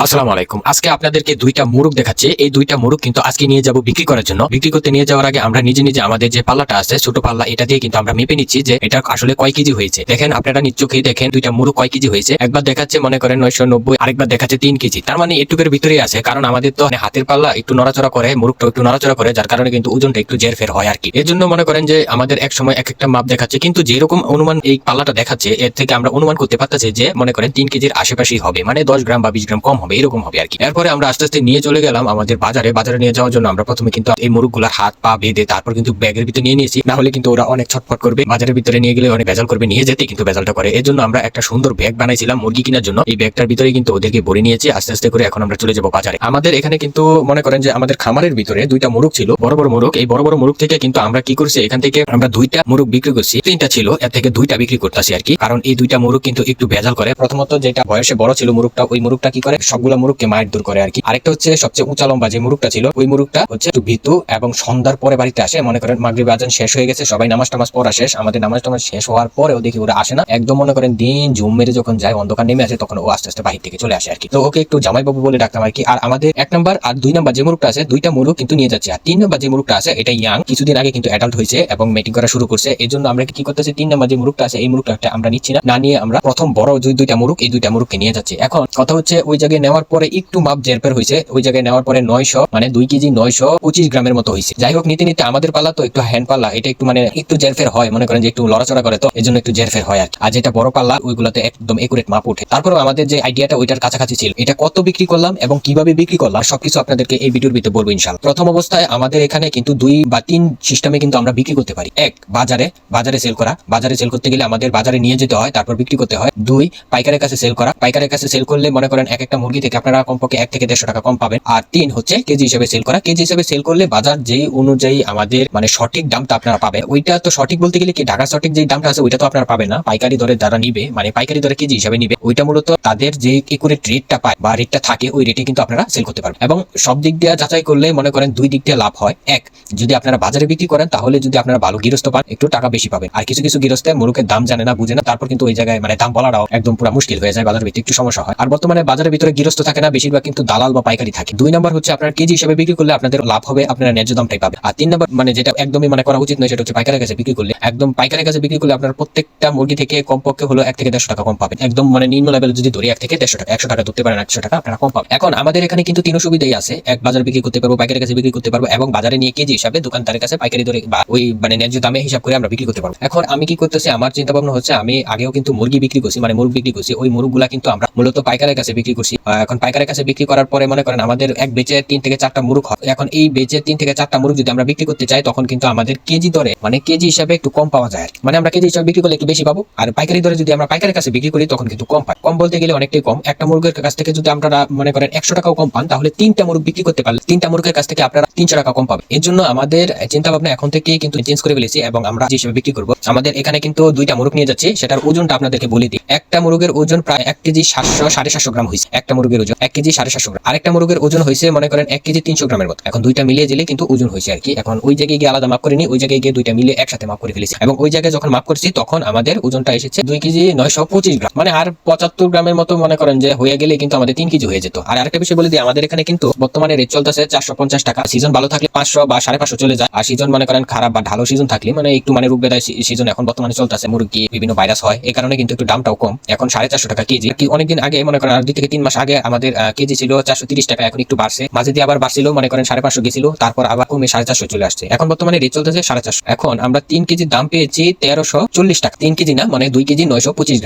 আসসালামু আলাইকুম। আজকে আপনাদেরকে দুইটা মোরগ দেখাচ্ছি। এই দুইটা মোরগ কিন্তু আজকে নিয়ে যাব বিক্রি করার জন্য। বিক্রি করতে নিয়ে যাওয়ার আগে আমরা নিজে নিজে আমাদের যে পাল্লাটা আছে, ছোট পাল্লা, এটা দিয়ে কিন্তু আমরা মেপে নিচ্ছি যে এটা আসলে কয় কেজি হয়েছে। দেখেন, আপনারা নিজ চোখেই দেখেন দুইটা মোরগ কয় কেজি হয়েছে। একবার দেখাচ্ছে মনে করেন 990, আরেকবার দেখাচ্ছে 3 কেজি। তার মানে এটুকের ভিতরেই আছে, কারণ আমাদের তো হাতের পাল্লা একটু নড়াচড়া করে, মোরগটা একটু নড়াচড়া করে, যার কারণে কিন্তু ওজনটা একটু জেরফের হয় আর কি। এর জন্য মনে করেন যে আমাদের এক সময় এক একটা মাপ দেখাচ্ছে, কিন্তু যেরকম অনুমান এই পাল্লাটা দেখাচ্ছে, এর থেকে আমরা অনুমান করতে পারতেছি যে মনে করেন 3 কেজির আশেপাশেই হবে, মানে 10 গ্রাম বা 20 গ্রাম কম হবে, এরকম হবে আর কি। এরপরে আমরা আস্তে আস্তে নিয়ে চলে গেলাম আমাদের বাজারে নিয়ে যাওয়ার জন্য। আমরা প্রথমে কিন্তু এই মোরগগুলার হাত পা বেঁধে তারপর কিন্তু ব্যাগের ভিতরে নিয়ে নিয়েছি, না হলে কিন্তু ওরা অনেক ছটফট করবে। বাজারের ভিতরে নিয়ে গেলে অনেক ভেজাল করবে, নিয়ে যেতে কিন্তু ভেজালটা করে। এর জন্য আমরা একটা সুন্দর ব্যাগ বানাইছিলাম মুরগি কেনার জন্য। এই ব্যাগটার ভিতরে কিন্তু ওদেরকে ভরে নিয়েছি আস্তে আস্তে করে। এখন আমরা চলে যাবো বাজারে। আমাদের এখানে কিন্তু মনে করেন যে আমাদের খামারের ভিতরে দুইটা মোরগ ছিল, বড় বড় মোরগ। এই বড় বড় মোরগ থেকে কিন্তু আমরা কি করছি, এখান থেকে আমরা দুইটা মোরগ বিক্রি করছি। 3টা ছিল, এর থেকে 2টা বিক্রি করতেছি আর কি, কারণ এই দুইটা মোরগ কিন্তু একটু ভেজাল করে। প্রথমত যেটা বয়সে বড় ছিল মোরগটা, ওই মোরগটা কি করে সবগুলা মোরগকে মায়ের দূর করে আর কি। আরেকটা হচ্ছে সবচেয়ে উঁচা লম্বা যে মুরগটা ছিল, ওই মুরগটা হচ্ছে একটু ভীতু এবং সন্ধ্যার পরে বাড়িতে আসে। মনে করেন মাগরিব আজান শেষ হয়ে গেছে, সবাই নামাজ টামাজ পড়া শেষ, আমাদের নামাজ টামাজ শেষ হওয়ার পরেও দেখি ওরা আসে না। একদম মনে করেন দিন ঝুম মেরে যখন যায়, অন্ধকার নেমে আসে, তখন ও আস্তে আস্তে বাহির থেকে চলে আসে আর কি। তো ওকে একটু জামাইবাবু বলে ডাকতাম আর কি। আর আমাদের 1 নাম্বার আর 2 নাম্বার যে মুরগটা আছে, দুইটা মুরগ কিন্তু নিয়ে যাচ্ছে। আর 3 নাম্বার যে মুরগটা আছে, এটা ইয়াং, কিছুদিন আগে কিন্তু অ্যাডাল্ট হয়েছে এবং মিটিং করা শুরু করছে। এই জন্য আমরা কি করতেছি, 3 নাম্বার যে মুরগটা আছে, এই মুরগটা আমরা নিচ্ছি না, নিয়ে আমরা প্রথম বড় যে দুইটা মুরগ, এই দুইটা মুরগকে নিয়ে যাচ্ছি। এখন কথা হচ্ছে, ওই জায়গায় নেওয়ার পরে একটু মাপ জেরপের হয়েছে। ওই জায়গায় নেওয়ার পরে 900, মানে 2 কেজি 925 গ্রামের মতো হয়েছে। যাই হোক, নিতে নিতে আমাদের পাল্লা তো একটু হ্যান্ড পাল্লা, এটা একটু মানে একটু জেরফের হয়, মনে করেন যে একটু লড়াচড়া করে, তো এই জন্য একটু জেরফের হয় আর কি। আর যেটা বড় পাল্লা, ওইগুলোতে একদম একুরেট মাপ উঠে। তারপরেও আমাদের যে আইডিয়াটা ওইটার কাছাকাছি ছিল। এটা কত বিক্রি করলাম এবং কিভাবে বিক্রি করলাম সবকিছু আপনাদেরকে এই ভিডিওর ভিতরে বলবো ইনশাআল্লাহ। প্রথম অবস্থায় আমাদের এখানে কিন্তু 2 বা 3 সিস্টেমে কিন্তু আমরা বিক্রি করতে পারি। 1, বাজারে সেল করা। বাজারে সেল করতে গেলে আমাদের বাজারে নিয়ে যেতে হয়, তারপর বিক্রি করতে হয়। 2, পাইকারের কাছে সেল করা। পাইকারের কাছে সেল করলে মনে করেন এক একটা মুরগি থেকে আপনারা কমপক্ষে 1 থেকে 150 টাকা কম পাবেন। আর 3 হচ্ছে কেজি হিসেবে সেল করা। কেজি হিসেবে সেল করলে বাজার যেই অনুযায়ী আমাদের মানে সঠিক দামটা আপনারা পাবেন। ওইটা তো সঠিক বলতে গেলে কি, ঢাকা সঠিক যে দামটা আছে ওইটা তো আপনারা পাবেন না। পাইকারি দরে যারা নিবে, মানে পাইকারি দরে কেজি হিসেবে নিবে, ওইটা মূলত তাদের যে একুরেট রেটটা পায় বা রেটটা থাকে, ওই রেটে কিন্তু আপনারা সেল করতে পারবেন। এবং সব দিক দিয়ে যাচাই করলে মনে করেন 2 দিক দিয়ে লাভ হয়। 1, যদি আপনারা বাজারে বিক্রি করেন, তাহলে যদি আপনারা ভালো গৃহস্থ পান, একটু টাকা বেশি পাবেন। আর কিছু কিছু গৃহস্থে মুরগের দাম জানে না, বুঝে না, তারপর কিন্তু ওই জায়গায় মানে দাম বলাটাও একদম পুরো মুশকিল হয়ে যায়, বাজারের ভিতরে একটু সমস্যা হয়। আর বর্তমানে বাজারের ভিতরে গৃহস্থ থাকে না, বেশিরভাগ কিন্তু দালাল বা পাইকারি থাকে। 2 নাম্বার হচ্ছে আপনার কেজি হিসেবে বিক্রি করলে আপনাদের লাভ হবে, আপনারা ন্যায্য দামটাই পাবেন। আর 3 নাম্বার মানে যেটা একদমই মানে করা উচিত নয়, সেটা হচ্ছে পাইকারের কাছে বিক্রি করলে। একদম পাইকারের কাছে বিক্রি করলে আপনার প্রত্যেকটা মুরগি থেকে কমপক্ষে হলো 1 থেকে 150 টাকা কম পাবেন। একদম মানে নিম্ন লেভেল যদি ধরি 1 থেকে 150 টাকা, 100 টাকা ধরতে পারেন, 100 টাকা আপনারা কম পাবেন। এখন আমাদের এখানে কিন্তু 3 সুবিধাই আছে। 1, বাজারে বিক্রি করতে পারবো, পাইকারের কাছে বিক্রি করতে পারবো, এবং বাজারে নিয়ে কেজি হিসাবে দোকানদারের কাছে পাইকারি দরে বা ওই মানে ন্যায্য দামে হিসাব করে আমরা বিক্রি করতে পারবো। এখন আমি কি করতেছি, আমার চিন্তা ভাবনা হচ্ছে, আমি আগেও কিন্তু মুরগি বিক্রি করছি, মানে মুরগ বিক্রি করছি। ওই মুরগগুলা কিন্তু আমরা মূলত পাইকারের কাছে বিক্রি করছি। এখন পাইকারের কাছে বিক্রি করার পরে মনে করেন আমাদের এক বেচে 3 থেকে 4টা মুরগ হয়। এখন এই বেচে 3 থেকে 4টা মুরগ যদি আমরা বিক্রি করতে চাই, তখন কিন্তু আমাদের কেজি দরে মানে কেজি হিসাবে একটু কম পাওয়া যায়। মানে আমরা কেজি হিসাবে বিক্রি করলে একটু বেশি পাবো, আর পাইকারি দরে যদি আমরা পাইকারের কাছে বিক্রি করি, তখন কিন্তু কম পাই। কম বলতে গেলে অনেকটাই কম। একটা মুরগের কাছ থেকে যদি আপনারা মনে করেন 100 টাকাও কম পান, তাহলে 3টা মুরগ বিক্রি করতে পারলে 3টা মুরগের কাছ থেকে আপনারা 300 টাকা কম পাবেন। এর জন্য আমাদের চিন্তা ভাবনা এখন থেকে কিন্তু চেঞ্জ করে ফেলেছি, এবং আমরা যে হিসেবে বিক্রি করবো, আমাদের এখানে কিন্তু 2টা মুরগ নিয়ে যাচ্ছি। সেটার ওজনটা আপনাদেরকে বলে দিই। একটা মুরগের ওজন প্রায় 1 কেজি 700-750 গ্রাম হয়েছে। একটা মুরগের ওজন 1 কেজি 750 গ্রাম। আরেকটা মুরগের ওজন হয়েছে মনে করেন 1 কেজি 300 গ্রামের মতো। এখন 2টা মিলিয়ে দিলে কিন্তু ওজন হয়েছে আর কি। এখন ওই জায়গায় গিয়ে আলাদা মাপ করিনি, ওই জায়গায় গিয়ে 2টা মিলিয়ে একসাথে মাপ করে ফেলেছি, এবং ওই জায়গায় যখন মাপ করছি তখন আমাদের ওজনটা এসেছে 2 কেজি 925 গ্রাম, মানে আর 75 গ্রামের মতো মনে করেন যে হয়ে গেলে কিন্তু আমাদের 3 কেজি হয়ে যেত। আর আরেকটা বিষয় বলে দিই, আমাদের এখানে কিন্তু বর্তমানে রেট চলতেছে 450 টাকা। সিজন ভালো থাকলে 500 বা 550 চলে যায়। আর সিজন মনে করেন খারাপ বা ঢালো সিজন থাকলে, মানে একটু মানে রোগ বেদায় সিজন এখন বর্তমানে চলতেছে, মুরগি বিভিন্ন ভাইরাস হয়, এই কারণে কিন্তু একটু দামটাও কম। এখন 450 টাকা কেজি। কি অনেকদিন আগে মনে করেন 2 থেকে 3 মাস আগে আমাদের কেজি ছিল 430 টাকা, এখন একটু বাড়ছে, মাঝে দিয়ে আবার বাড়ছিল, মনে করেন 550 গেছিল, তারপর আবার কমে 450 চলে আসছে। এখন বর্তমানে রেট চলতেছে 450। এখন আমরা 3 কেজির দাম পেয়েছি 1340 টাকা। 3 কেজি না, মানে 2 কেজি 925 গ্রাম।